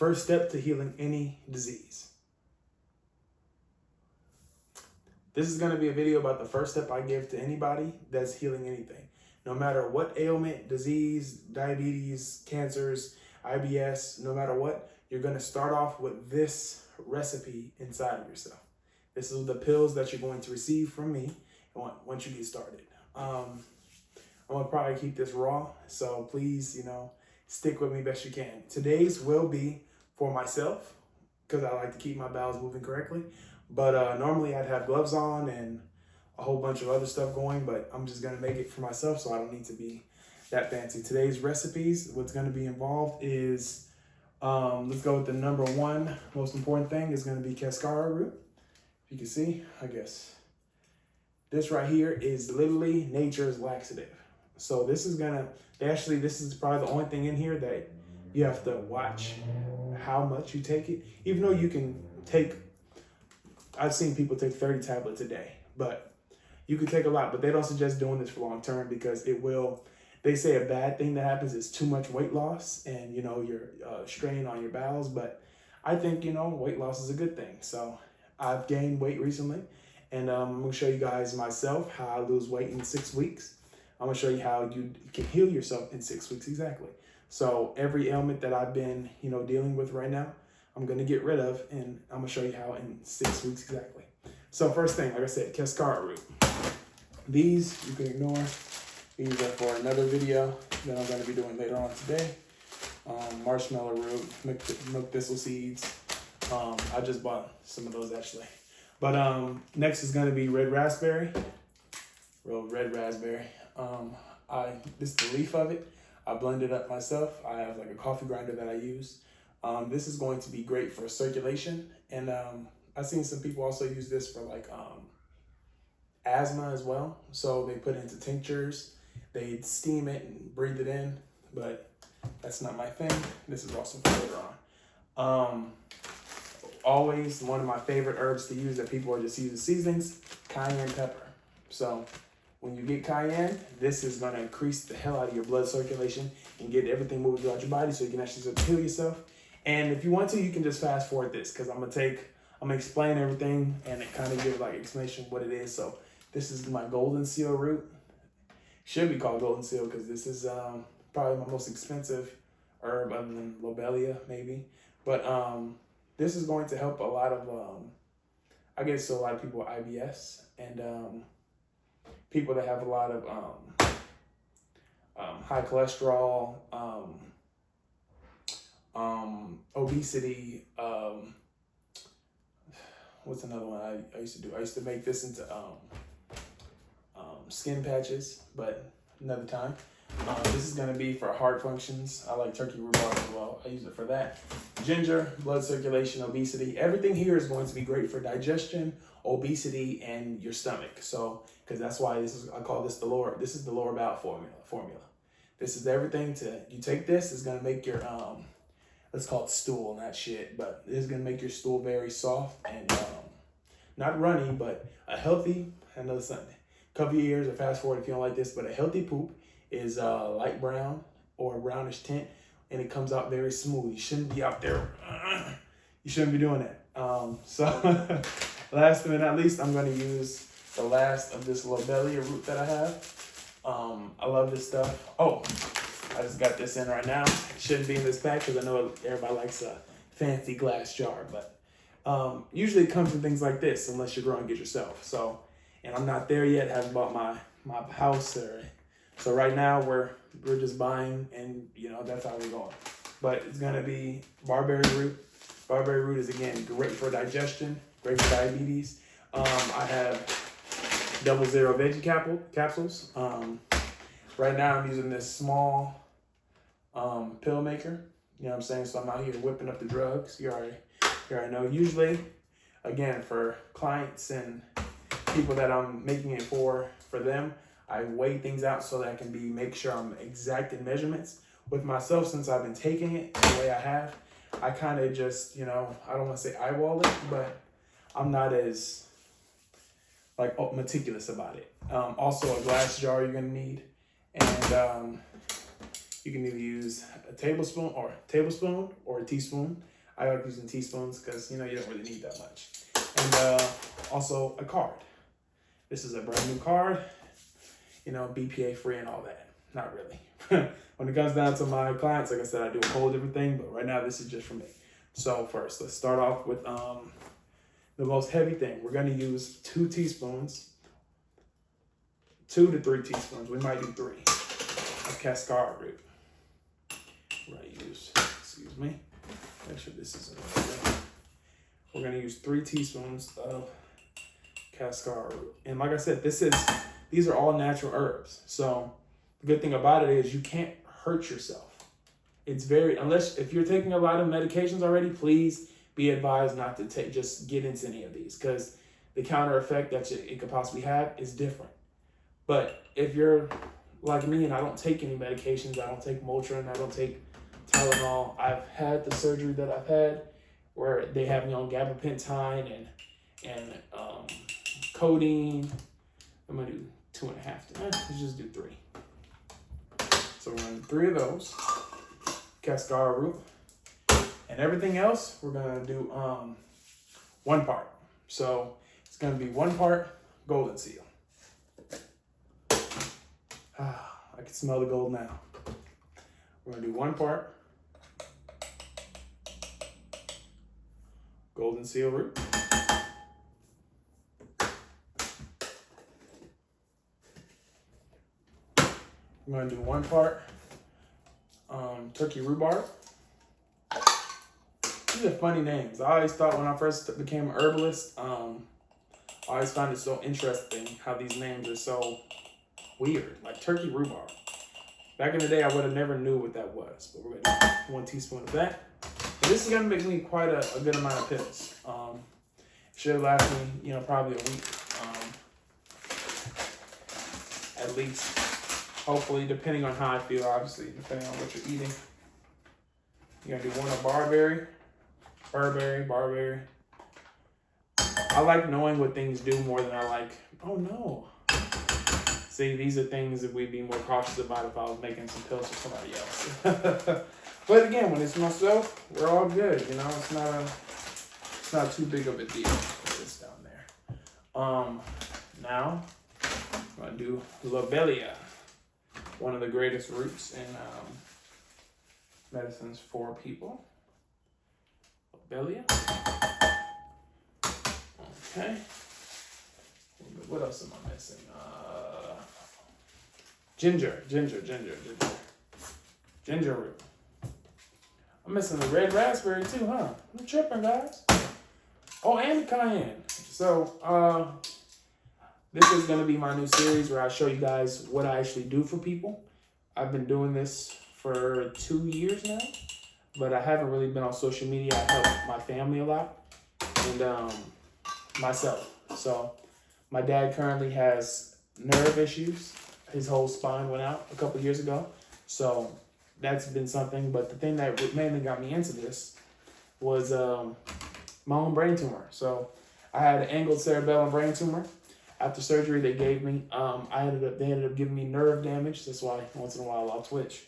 First step to healing any disease. This is going to be a video about the first step I give to anybody that's healing anything. No matter what ailment, disease, diabetes, cancers, IBS, no matter what, you're going to start off with this recipe inside of yourself. This is the pills that you're going to receive from me once you get started. I'm going to probably keep this raw, so please, stick with me best you can. Today's will be for myself, because I like to keep my bowels moving correctly. But normally I'd have gloves on and a whole bunch of other stuff going, but I'm just going to make it for myself, so I don't need to be that fancy. Today's recipes, what's going to be involved is, let's go with the number one most important thing is going to be cascara root. If you can see, I guess. This right here is literally nature's laxative. So this is this is probably the only thing in here that you have to watch how much you take it. Even though you can take, I've seen people take 30 tablets a day, but you can take a lot, but they don't suggest doing this for long term because they say a bad thing that happens is too much weight loss and, you're straining on your bowels. But I think, weight loss is a good thing. So I've gained weight recently, and I'm going to show you guys myself how I lose weight in 6 weeks. I'm going to show you how you can heal yourself in 6 weeks exactly. So every ailment that I've been, dealing with right now, I'm going to get rid of, and I'm going to show you how in 6 weeks exactly. So first thing, like I said, cascara root. These you can ignore. These are for another video that I'm going to be doing later on today. Marshmallow root, milk thistle seeds. I just bought some of those actually. But next is going to be red raspberry. Red raspberry. This is the leaf of it. I blend it up myself. I have like a coffee grinder that I use. This is going to be great for circulation. And I've seen some people also use this for like asthma as well. So they put it into tinctures. They steam it and breathe it in. But that's not my thing. This is also for later on. Always one of my favorite herbs to use that people are just using seasonings, cayenne pepper. So when you get cayenne, this is going to increase the hell out of your blood circulation and get everything moving throughout your body so you can actually start to heal yourself. And if you want to, you can just fast forward this because I'm going to explain everything and it kind of give like explanation what it is. So this is my golden seal root. Should be called golden seal because this is probably my most expensive herb other than lobelia maybe. But this is going to help a lot of, I guess, a lot of people with IBS and people that have a lot of high cholesterol, obesity. What's another one I used to do? I used to make this into skin patches, but another time. This is going to be for heart functions. I like turkey rhubarb as well. I use it for that. Ginger, blood circulation, obesity. Everything here is going to be great for digestion, obesity, and your stomach. So, because that's why I call this the lower bowel formula. This is everything you take this, is going to make your, let's call it stool, not shit, but this is going to make your stool very soft and not runny, but a healthy, another something. Cover your ears or fast forward if you don't like this, but a healthy poop is light brown or brownish tint, and it comes out very smooth. You shouldn't be out there. You shouldn't be doing that. So last but not least, I'm going to use the last of this lobelia root that I have. I love this stuff. Oh, I just got this in right now. It shouldn't be in this pack because I know everybody likes a fancy glass jar, but usually it comes in things like this unless you're growing it yourself. So, and I'm not there yet. I haven't bought my house so right now we're just buying, and that's how we're going. But it's gonna be barberry root. Barberry root is again great for digestion, great for diabetes. I have 00 veggie capsules. Right now I'm using this small pill maker. You know what I'm saying? So I'm out here whipping up the drugs. You already know. Usually, again, for clients and people that I'm making it for them, I weigh things out so that I can make sure I'm exact in measurements. With myself, since I've been taking it the way I have, I kind of just, I don't want to say eyeball it, but I'm not as meticulous about it. Also a glass jar you're gonna need, and you can either use a tablespoon or a teaspoon, I like using teaspoons because, you know, you don't really need that much. And also a card. This is a brand new card, you know, BPA free and all that. Not really. When it comes down to my clients, like I said, I do a whole different thing, but right now this is just for me. So first, let's start off with the most heavy thing. We're gonna use 2 teaspoons, 2 to 3 teaspoons. We might do 3 of cascara root. We're gonna use, excuse me, make sure this isn't okay. We're gonna use 3 teaspoons of cascara root. And like I said, these are all natural herbs. So the good thing about it is you can't hurt yourself. It's if you're taking a lot of medications already, please be advised not to just get into any of these, because the counter effect that it could possibly have is different. But if you're like me and I don't take any medications, I don't take Motrin, I don't take Tylenol. I've had the surgery that I've had where they have me on gabapentin and codeine. I'm gonna do 2.5. Let's just do 3. So we're gonna do 3 of those, cascara root, and everything else we're gonna do 1 part. So it's gonna be 1 part golden seal. I can smell the gold now. We're gonna do 1 part golden seal root. I'm gonna do 1 part turkey rhubarb. These are funny names. I always thought when I first became an herbalist, I always found it so interesting how these names are so weird, like turkey rhubarb. Back in the day, I would have never knew what that was, but we're gonna do 1 teaspoon of that. And this is gonna make me quite a good amount of pills. Should last me, you know, probably a week, at least. Hopefully, depending on how I feel, obviously, depending on what you're eating. You're gonna do 1 of barberry. I like knowing what things do more than I like, oh no. See, these are things that we'd be more cautious about if I was making some pills for somebody else. But again, when it's myself, we're all good, you know, it's not too big of a deal. Put this down there. Now, I'm gonna do lobelia, one of the greatest roots in medicines for people. Lobelia. Okay. What else am I missing? Ginger root. I'm missing the red raspberry too, huh? I'm tripping, guys. Oh, and the cayenne. So, this is gonna be my new series where I show you guys what I actually do for people. I've been doing this for 2 years now, but I haven't really been on social media. I help my family a lot and myself. So my dad currently has nerve issues. His whole spine went out a couple years ago. So that's been something. But the thing that mainly got me into this was my own brain tumor. So I had an angled cerebellum brain tumor. After surgery, they gave me, they ended up giving me nerve damage. That's why once in a while I'll twitch.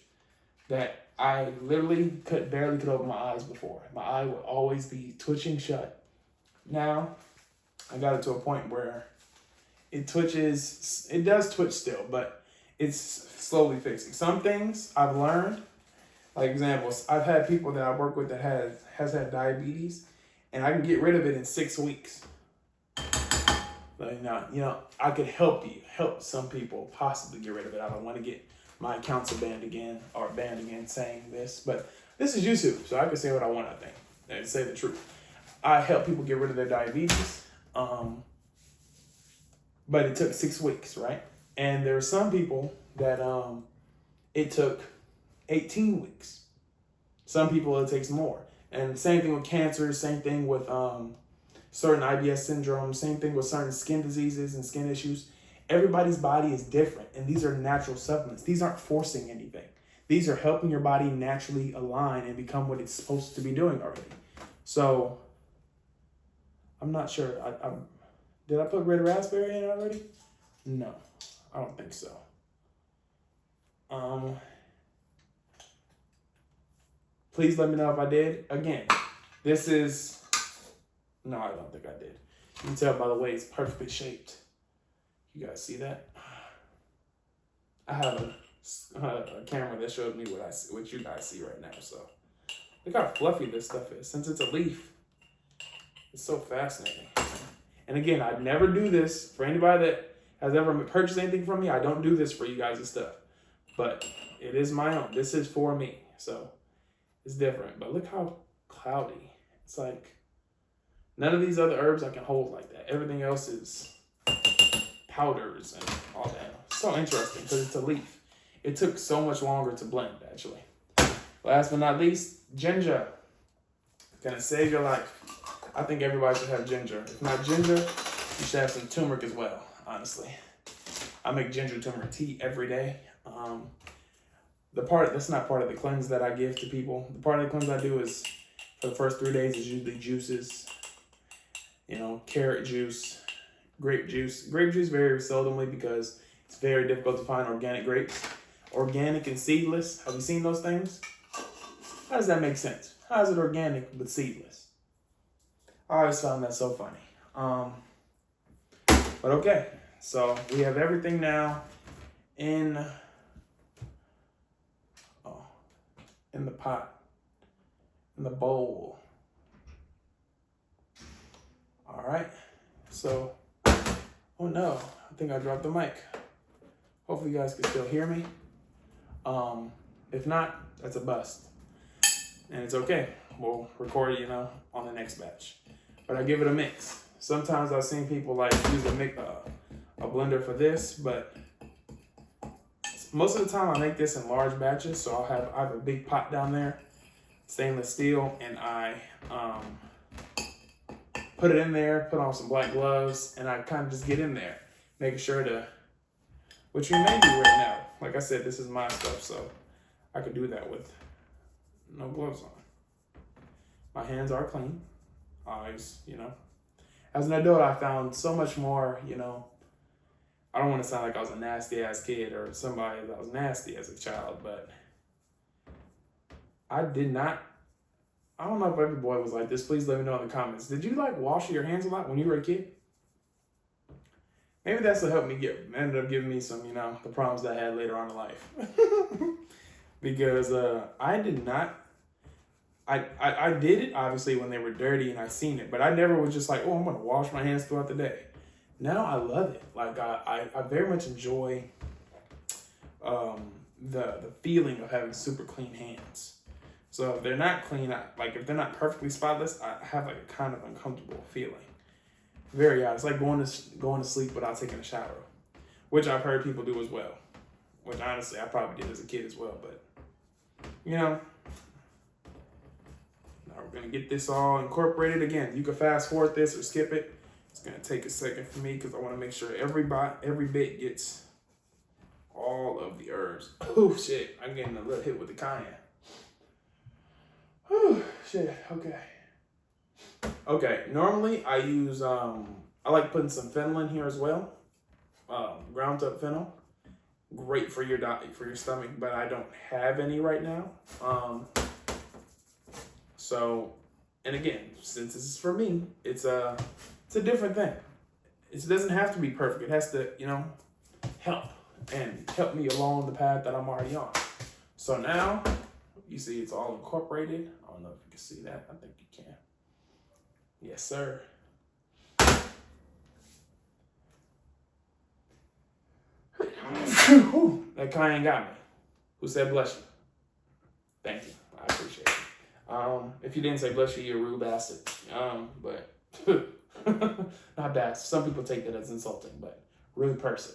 That I literally barely could open my eyes before. My eye would always be twitching shut. Now, I got it to a point where it twitches, it does twitch still, but it's slowly fixing. Some things I've learned, like examples, I've had people that I work with that has had diabetes, and I can get rid of it in 6 weeks. But you know, I could help some people possibly get rid of it. I don't want to get my accounts banned again saying this, but this is YouTube, so I can say what I want, I think, and say the truth. I help people get rid of their diabetes, but it took 6 weeks, right? And there are some people that it took 18 weeks. Some people it takes more. And same thing with cancer, same thing with certain IBS syndrome, same thing with certain skin diseases and skin issues. Everybody's body is different, and these are natural supplements. These aren't forcing anything. These are helping your body naturally align and become what it's supposed to be doing already. So, I'm not sure. Did I put red raspberry in it already? No, I don't think so. Please let me know if I did. Again, This is, no, I don't think I did. You can tell by the way it's perfectly shaped. You guys see that? I have a camera that shows me what you guys see right now. So look how fluffy this stuff is. Since it's a leaf, it's so fascinating. And again, I'd never do this for anybody that has ever purchased anything from me. I don't do this for you guys and stuff, but it is my own. This is for me, so it's different. But look how cloudy. It's like none of these other herbs I can hold like that. Everything else is powders and all that. So interesting because it's a leaf. It took so much longer to blend, actually. Last but not least, ginger. It's gonna save your life. I think everybody should have ginger. If not ginger, you should have some turmeric as well, honestly. I make ginger turmeric tea every day. That's not part of the cleanse that I give to people. The part of the cleanse I do is for the first 3 days is usually juices. You know, carrot juice, grape juice. Grape juice very seldomly because it's very difficult to find organic grapes. Organic and seedless. Have you seen those things? How does that make sense? How is it organic but seedless? I always found that so funny. But okay, so we have everything now in the pot, in the bowl. All right, so, oh no, I think I dropped the mic. Hopefully you guys can still hear me. If not, that's a bust. And it's okay, we'll record it, on the next batch. But I give it a mix. Sometimes I've seen people like use a blender for this, but most of the time I make this in large batches. So I have a big pot down there, stainless steel, and I put it in there, put on some black gloves, and I kind of just get in there, making sure to, which you may do right now. Like I said, this is my stuff, so I could do that with no gloves on. My hands are clean. Always, As an adult, I found so much more, I don't want to sound like I was a nasty ass kid or somebody that was nasty as a child, but I don't know if every boy was like this. Please let me know in the comments. Did you wash your hands a lot when you were a kid? Maybe that's what helped me ended up giving me some, the problems that I had later on in life. Because I did not. I did it, obviously, when they were dirty and I seen it. But I never was just like, oh, I'm going to wash my hands throughout the day. Now I love it. I very much enjoy the feeling of having super clean hands. So if they're not clean, if they're not perfectly spotless, I have a kind of uncomfortable feeling. Very odd. It's like going to sleep without taking a shower, which I've heard people do as well. Which honestly, I probably did as a kid as well. But, now we're going to get this all incorporated. Again, you can fast forward this or skip it. It's going to take a second for me because I want to make sure every bit gets all of the herbs. Oh, shit. I'm getting a little hit with the cayenne. Oh, shit. Okay. Okay. Normally, I use, I like putting some fennel in here as well. Ground up fennel. Great for your stomach, but I don't have any right now. So, and again, since this is for me, it's a different thing. It doesn't have to be perfect. It has to, help me along the path that I'm already on. So now, you see it's all incorporated. I don't know if you can see that. I think you can. Yes, sir. That cayenne got me. Who said bless you? Thank you. I appreciate it. If you didn't say bless you, you're a rude bastard. But not bad. Some people take that as insulting, but rude person.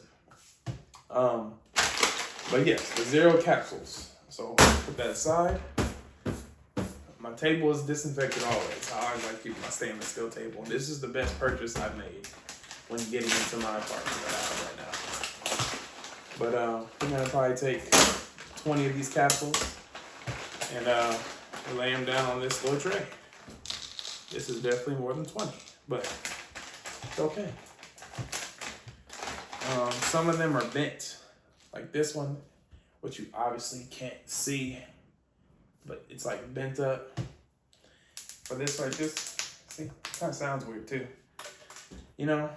But yes, the 0 capsules. So put that aside. My table is disinfected always. I always like keeping my stainless steel table. And this is the best purchase I've made when getting into my apartment that I have right now. But I'm gonna probably take 20 of these capsules and lay them down on this little tray. This is definitely more than 20, but it's okay. Some of them are bent, like this one, which you obviously can't see, but it's bent up. for this right, see, kind of sounds weird too. You know,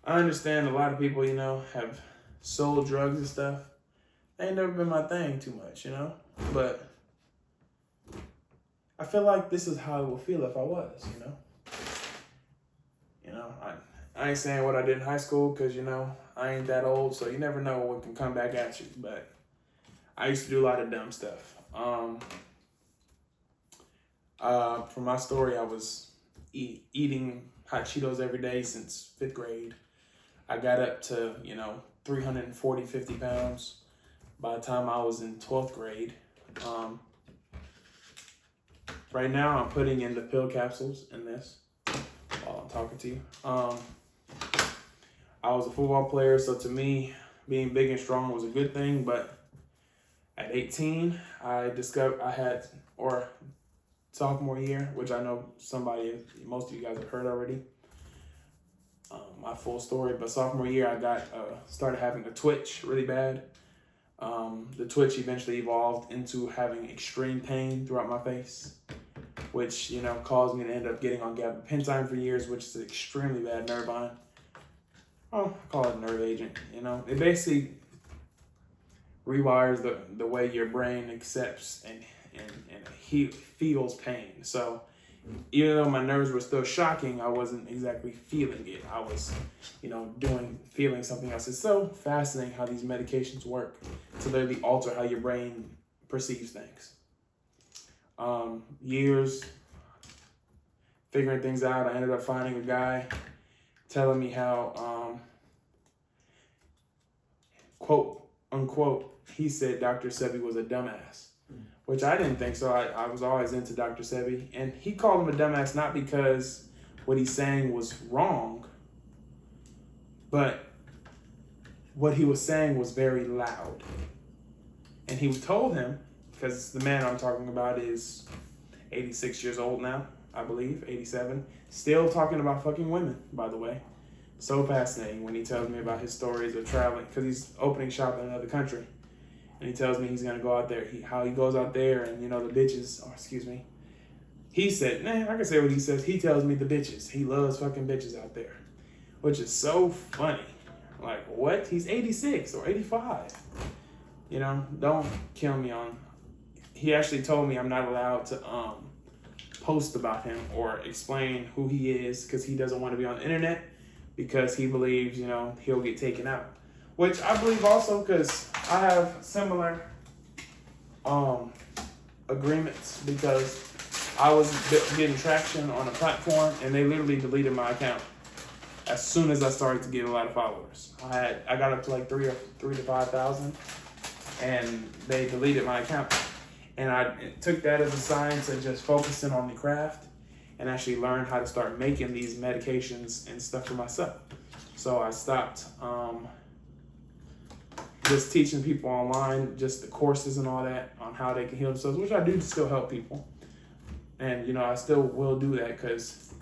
I understand a lot of people, you know, have sold drugs and stuff. That ain't never been my thing too much, you know, but I feel like this is how it would feel if I was, you know. You know, I ain't saying what I did in high school because, you know, I ain't that old, so you never know what can come back at you. But I used to do a lot of dumb stuff. For my story, I was eating hot Cheetos every day since 5th grade. I got up to, you know, 340, 50 pounds by the time I was in 12th grade. Right now, I'm putting in the pill capsules in this while I'm talking to you. I was a football player, so to me, being big and strong was a good thing. But at 18, I discovered sophomore year, which I know most of you guys have heard already, my full story. But sophomore year, I started having a twitch really bad. The twitch eventually evolved into having extreme pain throughout my face, which, you know, caused me to end up getting on gabapentin for years, which is an extremely bad nervine. I call it a nerve agent, you know. It basically rewires the way your brain accepts and feels pain. So even though my nerves were still shocking, I wasn't exactly feeling it. I was, you know, feeling something else. It's so fascinating how these medications work to literally alter how your brain perceives things. Years figuring things out, I ended up finding a guy telling me how, quote unquote, he said Dr. Sebi was a dumbass, which I didn't think so. I was always into Dr. Sebi, and he called him a dumbass not because what he's saying was wrong, but what he was saying was very loud. And he told him, because the man I'm talking about is 86 years old now, I believe, 87, still talking about fucking women, by the way. So fascinating when he tells me about his stories of traveling, because he's opening shop in another country. And he tells me he's going to go out there, how he goes out there and, you know, the bitches, he said, I can say what he says. He tells me the bitches. He loves fucking bitches out there, which is so funny. Like, what? He's 86 or 85. You know, don't kill me on. He actually told me I'm not allowed to post about him or explain who he is because he doesn't want to be on the internet because he believes, you know, he'll get taken out. Which I believe also because I have similar agreements because I was getting traction on a platform and they literally deleted my account as soon as I started to get a lot of followers. I got up to like 3 to 5,000 and they deleted my account. And I took that as a sign to just focusing on the craft and actually learn how to start making these medications and stuff for myself. So I stopped just teaching people online, just the courses and all that on how they can heal themselves, which I do still help people. And, you know, I still will do that because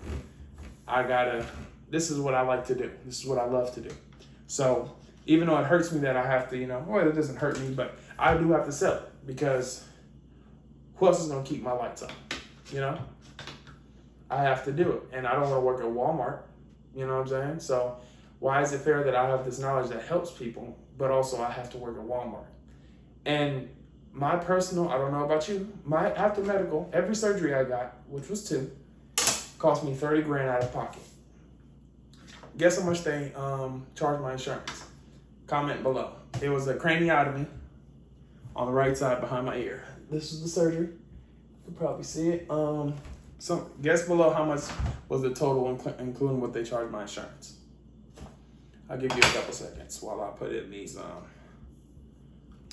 this is what I like to do. This is what I love to do. So even though it hurts me that I have to, you know, well, it doesn't hurt me, but I do have to sell it because who else is going to keep my lights on? You know, I have to do it. And I don't want to work at Walmart. You know what I'm saying? So why is it fair that I have this knowledge that helps people, but also I have to work at Walmart? And my personal, I don't know about you, my after medical, every surgery I got, which was 2, cost me $30,000 out of pocket. Guess how much they charged my insurance? Comment below. It was a craniotomy on the right side behind my ear. This was the surgery. You can probably see it. Guess below how much was the total, including what they charged my insurance. I'll give you a couple seconds while I put in these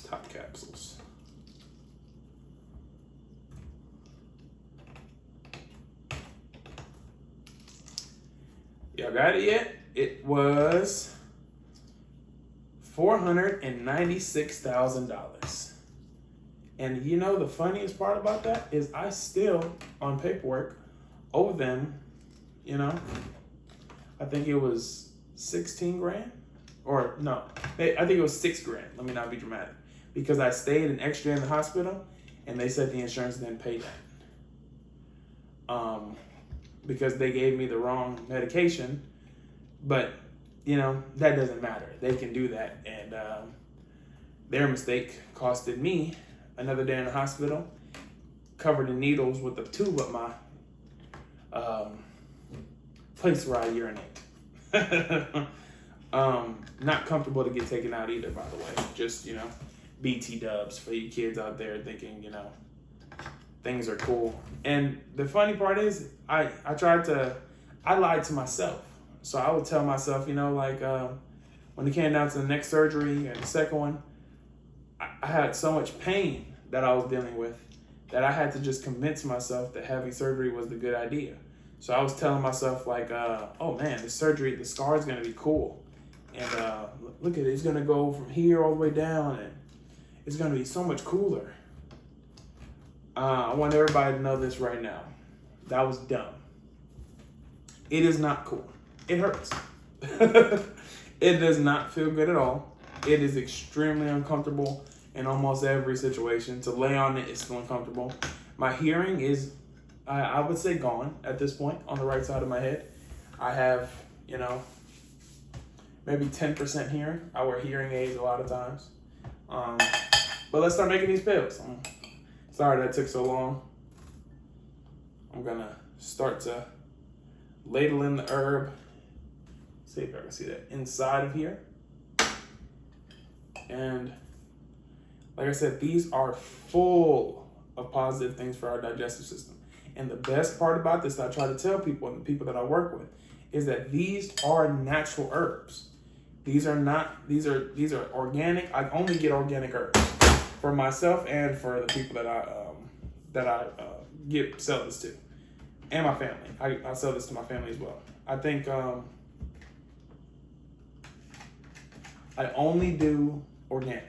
top capsules. Y'all got it yet? It was $496,000. And you know the funniest part about that is I still, on paperwork, owe them, you know, I think it was $16,000 or no, I think it was $6,000. Let me not be dramatic because I stayed an extra in the hospital and they said the insurance didn't pay that. because they gave me the wrong medication. But, you know, that doesn't matter. They can do that. And their mistake costed me another day in the hospital, covered in needles with a tube up my place where I urinate. Not comfortable to get taken out either, by the way. Just, you know, BT dubs for you kids out there thinking, you know, things are cool. And the funny part is, I lied to myself. So I would tell myself, you know, like when it came down to the next surgery and the second one, I had so much pain that I was dealing with that I had to just convince myself that having surgery was the good idea. So I was telling myself like, oh man, the surgery, the scar is going to be cool. And look at it, it's going to go from here all the way down and it's going to be so much cooler. I want everybody to know this right now. That was dumb. It is not cool. It hurts. It does not feel good at all. It is extremely uncomfortable in almost every situation. To lay on it is still uncomfortable. My hearing is, I would say, gone at this point on the right side of my head. I have, you know, maybe 10% hearing. I wear hearing aids a lot of times. But let's start making these pills. Sorry that took so long. I'm gonna start to ladle in the herb. See if I can see that inside of here. And like I said, these are full of positive things for our digestive system. And the best part about this that I try to tell people and the people that I work with is that these are natural herbs. These are organic. I only get organic herbs for myself and for the people that I sell this to, and my family. I sell this to my family as well. I think I only do organic.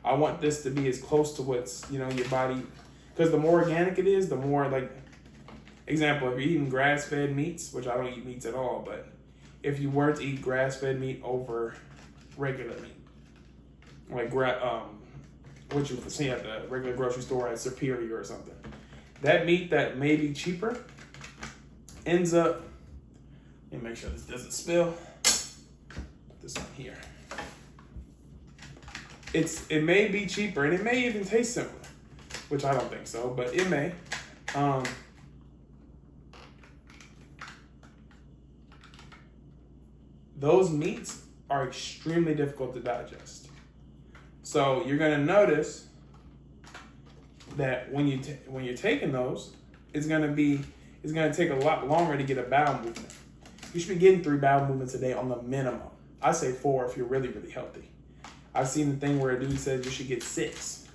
I want this to be as close to what's, you know, your body, because the more organic it is, the more, like, example, if you're eating grass-fed meats, which I don't eat meats at all, but if you were to eat grass-fed meat over regular meat, like what you see at the regular grocery store at Superior or something, that meat that may be cheaper ends up, let me make sure this doesn't spill. Put this one here. It may be cheaper and it may even taste similar, which I don't think so, but it may. Those meats are extremely difficult to digest. So you're gonna notice that when you're taking those, it's gonna take a lot longer to get a bowel movement. You should be getting 3 bowel movements a day on the minimum. I say 4 if you're really, really healthy. I've seen the thing where a dude says you should get 6.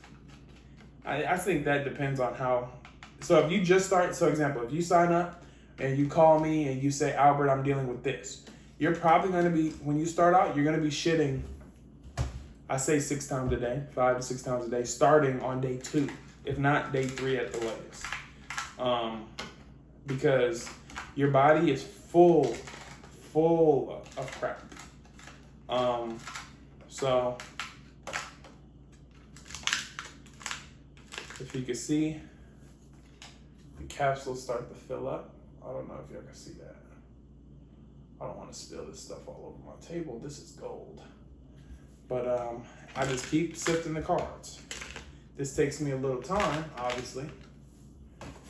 I think that depends on how. So if you just start, so example, if you sign up and you call me and you say, Albert, I'm dealing with this, you're probably going to be, when you start out, you're going to be shitting, I say 6 times a day, 5 to 6 times a day, starting on day 2, if not day 3 at the latest. Because your body is full of crap. So if you can see, the capsules start to fill up. I don't know if y'all can see that. I don't want to spill this stuff all over my table. This is gold. But I just keep sifting the cards. This takes me a little time, obviously.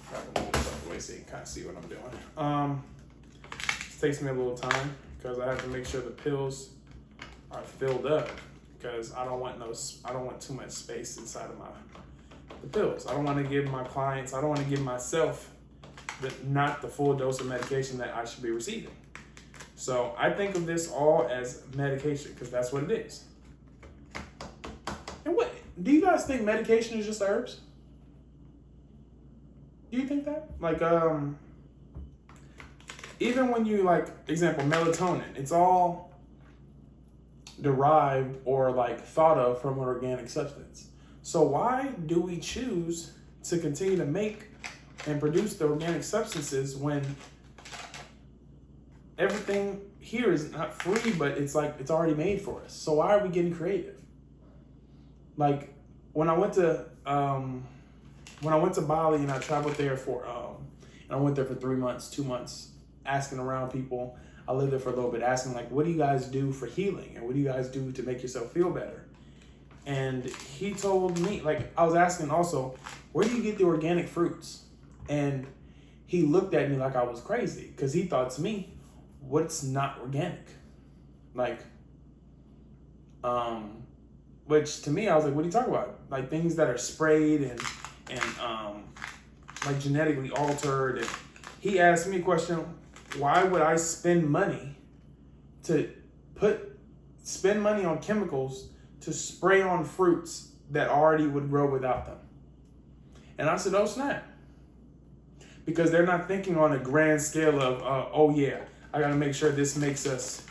Try to move this out the way so you can kind of see what I'm doing. This takes me a little time because I have to make sure the pills are filled up, because I don't want too much space inside of the pills. I don't want to give my clients, I don't want to give myself not the full dose of medication that I should be receiving. So I think of this all as medication, because that's what it is. And what do you guys think medication is just herbs? Do you think that? Like even when you, like, example, melatonin, it's all derived or like thought of from an organic substance. So why do we choose to continue to make and produce the organic substances when everything here is not free, but it's like it's already made for us? So why are we getting creative? Like when I went to Bali and I traveled there for And I went there for 3 months, 2 months, asking around people. I lived there for a little bit, asking like, what do you guys do for healing? And what do you guys do to make yourself feel better? And he told me, like, I was asking also, where do you get the organic fruits? And he looked at me like I was crazy because he thought to me, what's not organic? Like, which to me, I was like, what are you talking about? Like things that are sprayed and like genetically altered. And he asked me a question, why would I spend money on chemicals to spray on fruits that already would grow without them? And I said, oh snap. Because they're not thinking on a grand scale of, oh yeah, I gotta make sure this makes us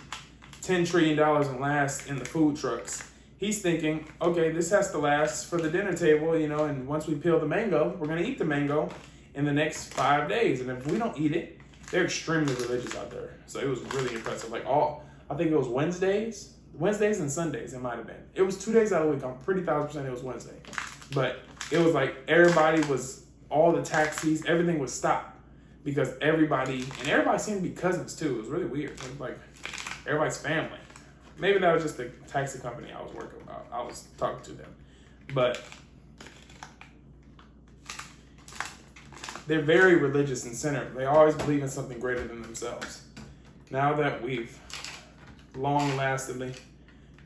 $10 trillion and last in the food trucks. He's thinking, okay, this has to last for the dinner table, you know, and once we peel the mango, we're gonna eat the mango in the next 5 days. And if we don't eat it, they're extremely religious out there. So it was really impressive. Like I think it was Wednesdays and Sundays, it might've been. It was 2 days out of the week. I'm pretty 1,000% it was Wednesday. But it was like all the taxis, everything was stopped because everybody seemed to be cousins too. It was really weird. It was like everybody's family. Maybe that was just the taxi company I was working with. I was talking to them. But they're very religious and centered. They always believe in something greater than themselves. Now that we've long-lastingly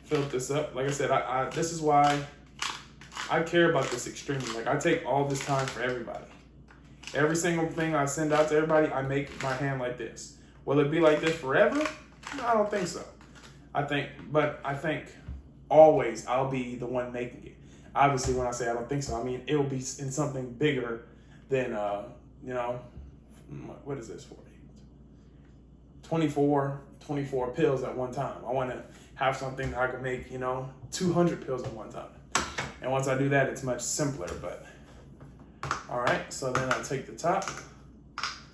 filled this up, like I said, this is why I care about this extremely. Like I take all this time for everybody. Every single thing I send out to everybody, I make my hand like this. Will it be like this forever? No, I don't think so. I think always I'll be the one making it. Obviously, when I say I don't think so, I mean, it'll be in something bigger than, you know, what is this for? 24 pills at one time. I want to have something that I can make, you know, 200 pills at one time. And once I do that, it's much simpler, but all right. So then I take the top,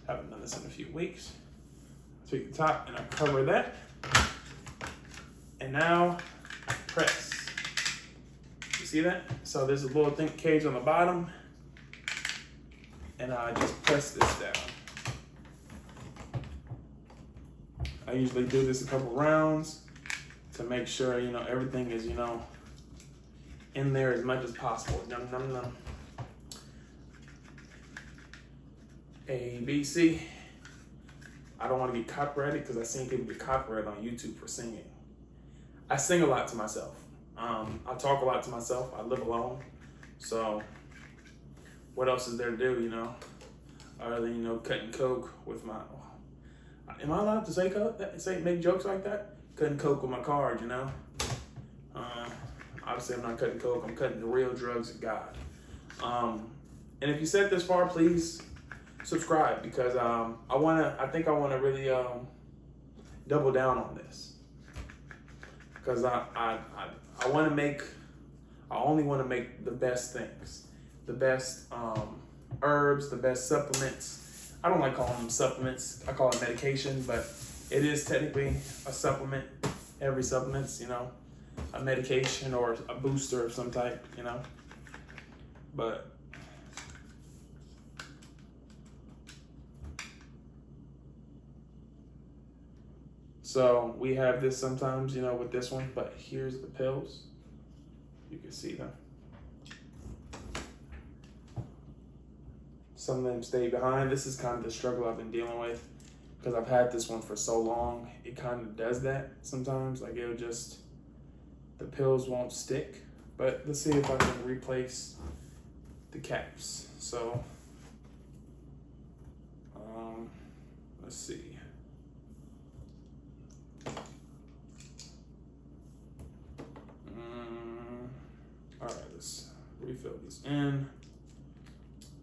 haven't done this in a few weeks. Take the top and I cover that. And now I press. You see that? So there's a little thin cage on the bottom and I just press this down. I usually do this a couple rounds to make sure, you know, everything is, you know, in there as much as possible. Num, num, num. A, B, C. I don't want to get copyrighted because I've seen people get copyrighted on YouTube for singing. I sing a lot to myself. I talk a lot to myself. I live alone. So what else is there to do, you know? Other than, you know, cutting coke with my... Am I allowed to say make jokes like that? Cutting coke with my card, you know? Obviously, I'm not cutting coke. I'm cutting the real drugs of God. And if you said this far, please subscribe because I think I want to really double down on this because I only want to make the best things, the best herbs, the best supplements. I don't like calling them supplements. I call it medication, but it is technically a supplement. Every supplement's, you know, a medication or a booster of some type, you know. But so we have this sometimes, you know, with this one, but here's the pills. You can see them. Some of them stay behind. This is kind of the struggle I've been dealing with because I've had this one for so long. It kind of does that sometimes. Like it'll just, the pills won't stick. But let's see if I can replace the caps. So, let's see. All right, let's refill these in.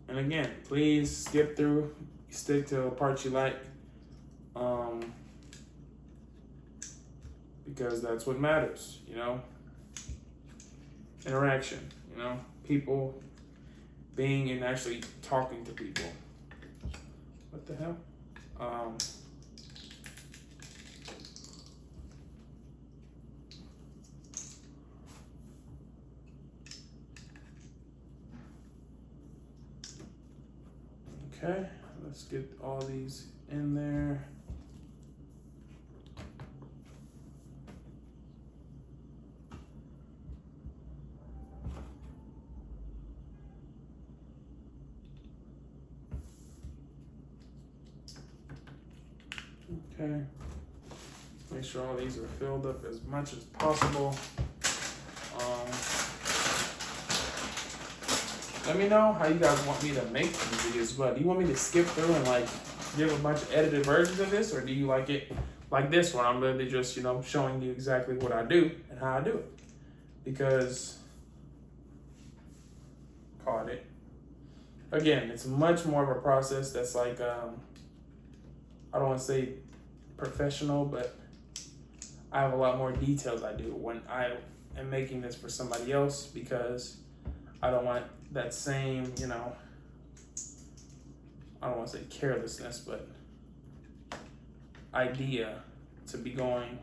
And again, please skip through, stick to the parts you like, because that's what matters, you know? Interaction, you know? People being and actually talking to people. What the hell? Okay, let's get all these in there. Okay. Make sure all these are filled up as much as possible. Let me know how you guys want me to make these videos. But do you want me to skip through and like give a bunch of edited versions of this, or do you like it like this one? I'm literally just, you know, showing you exactly what I do and how I do it. Because caught it. Again, it's much more of a process that's like I don't want to say professional, but I have a lot more details I do when I am making this for somebody else, because I don't want that same, you know, I don't want to say carelessness, but idea to be going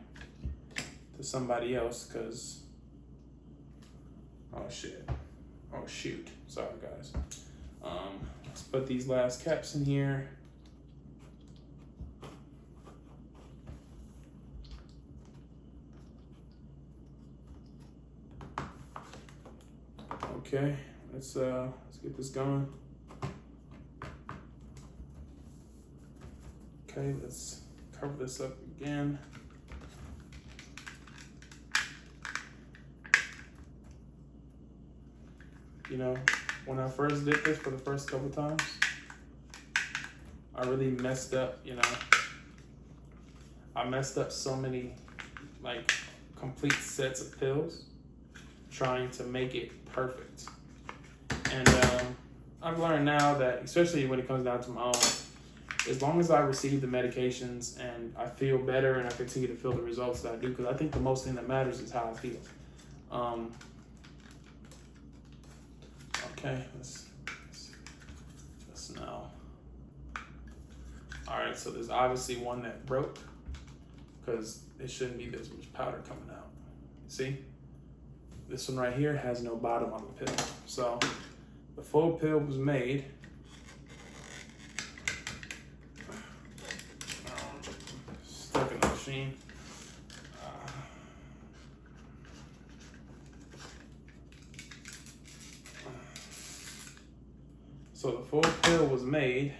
to somebody else, because, oh shoot, sorry guys. Let's put these last caps in here. Okay, let's get this going. Okay, let's cover this up again. You know, when I first did this for the first couple times, I really messed up, you know. I messed up so many, like, complete sets of pills trying to make it perfect. And I've learned now that, especially when it comes down to my own, as long as I receive the medications and I feel better and I continue to feel the results that I do, because I think the most thing that matters is how I feel. Okay, let's just now. All right, so there's obviously one that broke, because it shouldn't be this much powder coming out. See? This one right here has no bottom on the pill. So the full pill was made. Stuck in the machine. So the full pill was made,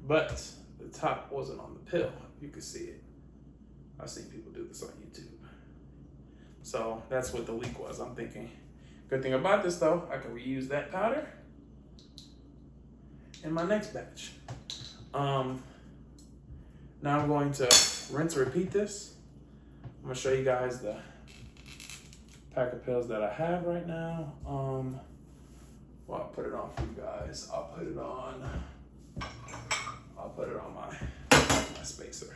but the top wasn't on the pill. You can see it. I've seen people do this on YouTube. So that's what the leak was. I'm thinking, good thing about this though, I can reuse that powder in my next batch. Now I'm going to rinse and repeat this. I'm gonna show you guys the pack of pills that I have right now. Well, I'll put it on for you guys. I'll put it on my spacer.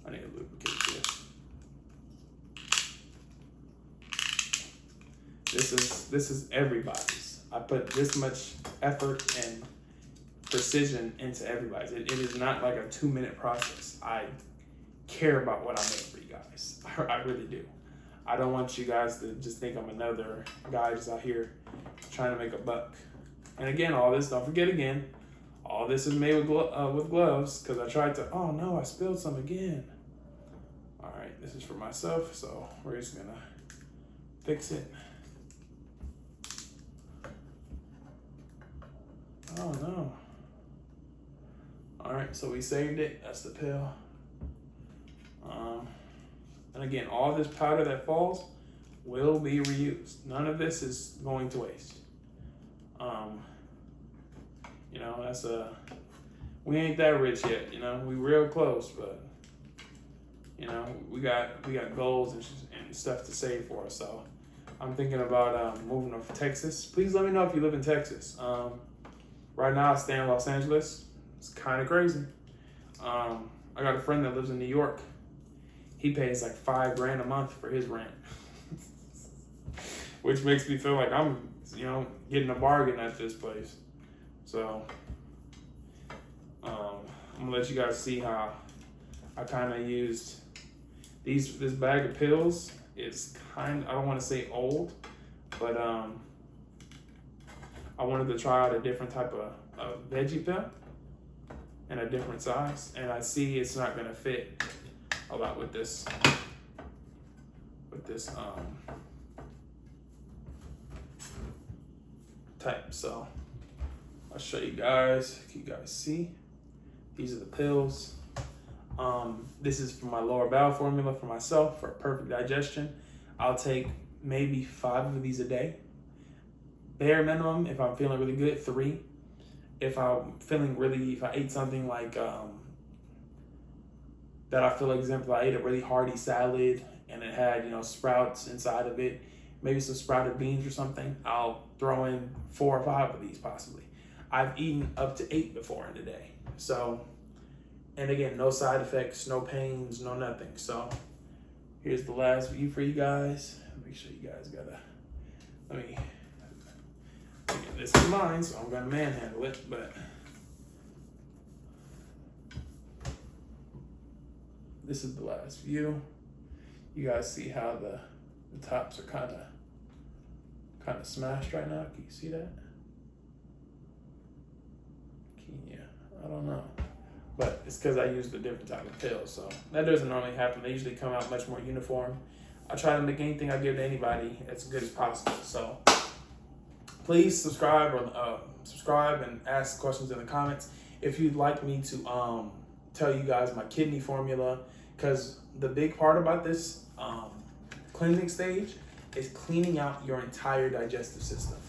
I need to lubricate this. This is everybody's. I put this much effort and precision into everybody's. It is not like a 2-minute process. I care about what I make for you guys. I really do. I don't want you guys to just think I'm another guy just out here trying to make a buck. And again, all this, don't forget again, all this is made with gloves, because I tried to, oh no, I spilled some again. All right, this is for myself, so we're just gonna fix it. Oh no. All right, so we saved it, that's the pill. And again, all this powder that falls will be reused. None of this is going to waste. You know, we ain't that rich yet, you know, we real close, but you know, we got goals and stuff to save for us. So I'm thinking about moving to Texas. Please let me know if you live in Texas. Right now I stay in Los Angeles. It's kind of crazy. I got a friend that lives in New York. He pays like $5 grand a month for his rent, which makes me feel like I'm, you know, getting a bargain at this place. So I'm gonna let you guys see how I kind of used this bag of pills. It's I don't want to say old, But I wanted to try out a different type of veggie pill and a different size, and I see it's not gonna fit a lot with this type. So I'll show you guys. Can you guys see? These are the pills. This is for my lower bowel formula for myself for perfect digestion. I'll take maybe 5 of these a day. Bare minimum, if I'm feeling really good, 3. If I ate something like that, I feel like, example, I ate a really hearty salad and it had, sprouts inside of it, maybe some sprouted beans or something, I'll throw in 4 or 5 of these possibly. I've eaten up to 8 before in a day. So, and again, no side effects, no pains, no nothing. So here's the last view for you guys. Make sure you guys let me get this in mine, so I'm gonna manhandle it, but this is the last view. You guys see how the tops are kind of smashed right now? Can you see that? I don't know. But it's because I used a different type of pill, so that doesn't normally happen. They usually come out much more uniform. I try to make anything I give to anybody as good as possible. So please subscribe and ask questions in the comments. If you'd like me to tell you guys my kidney formula, because the big part about this cleansing stage is cleaning out your entire digestive system.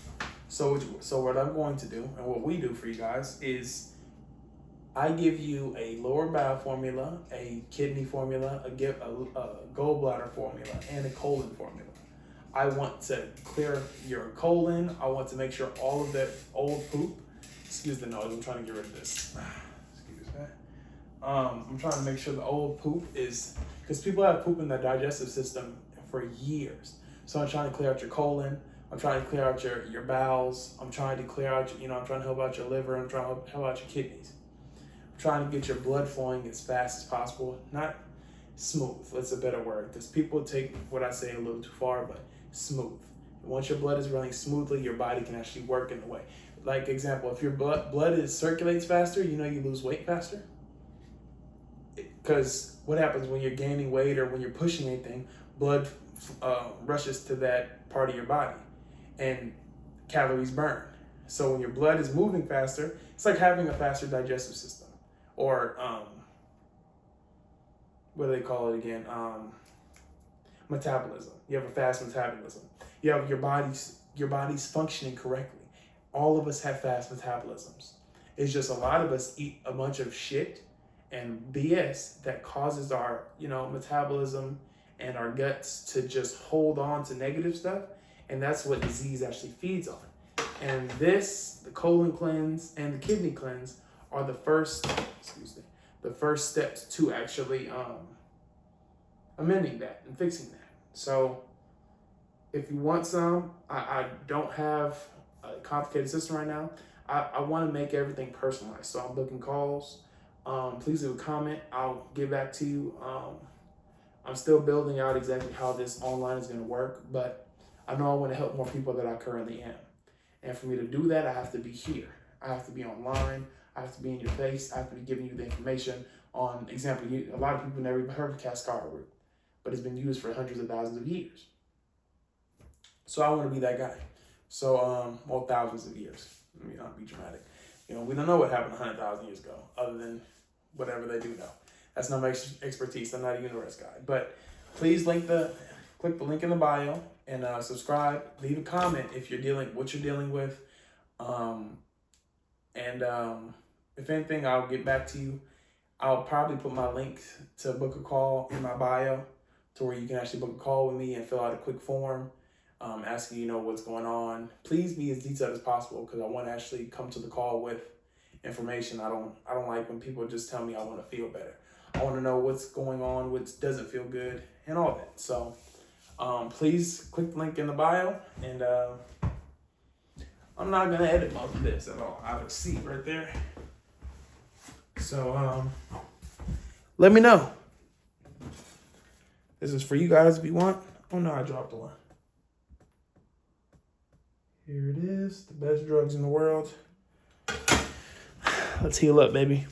So what I'm going to do, and what we do for you guys, is I give you a lower bowel formula, a kidney formula, a gallbladder formula, and a colon formula. I want to clear your colon. I want to make sure all of that old poop, excuse the noise, I'm trying to get rid of this. Excuse that. I'm trying to make sure the old poop is, because people have poop in their digestive system for years. So I'm trying to clear out your colon. I'm trying to clear out your bowels. I'm trying to clear out, I'm trying to help out your liver. I'm trying to help out your kidneys. Trying to get your blood flowing as fast as possible, not smooth, that's a better word, because people take what I say a little too far, but smooth. Once your blood is running smoothly, your body can actually work in the way. Like example, if your blood circulates faster, you lose weight faster. Because what happens when you're gaining weight or when you're pushing anything, blood rushes to that part of your body and calories burn. So when your blood is moving faster, it's like having a faster digestive system. Or what do they call it again? Metabolism. You have a fast metabolism. You have your body's functioning correctly. All of us have fast metabolisms. It's just a lot of us eat a bunch of shit and BS that causes our, metabolism and our guts to just hold on to negative stuff, and that's what disease actually feeds on. And the colon cleanse and the kidney cleanse are the first steps to actually amending that and fixing that. So if you want some, I don't have a complicated system right now. I want to make everything personalized. So I'm booking calls. Please leave a comment. I'll get back to you. I'm still building out exactly how this online is going to work, but I know I want to help more people than I currently am. And for me to do that, I have to be here. I have to be online. I have to be in your face. I have to be giving you the information on, example, a lot of people never even heard of cascara root, but it's been used for hundreds of thousands of years. So I want to be that guy. So, thousands of years. Let me not be dramatic. We don't know what happened 100,000 years ago, other than whatever they do know. That's not my expertise. I'm not a universe guy. But please click the link in the bio and subscribe. Leave a comment if what you're dealing with. If anything, I'll get back to you. I'll probably put my link to book a call in my bio to where you can actually book a call with me and fill out a quick form asking what's going on. Please be as detailed as possible because I want to actually come to the call with information. I don't like when people just tell me I want to feel better. I want to know what's going on, what doesn't feel good, and all that. So please click the link in the bio, and I'm not going to edit most of this at all. I have a seat right there. So let me know. This is for you guys if you want. Oh no, I dropped the one. Here it is, the best drugs in the world. Let's heal up, baby.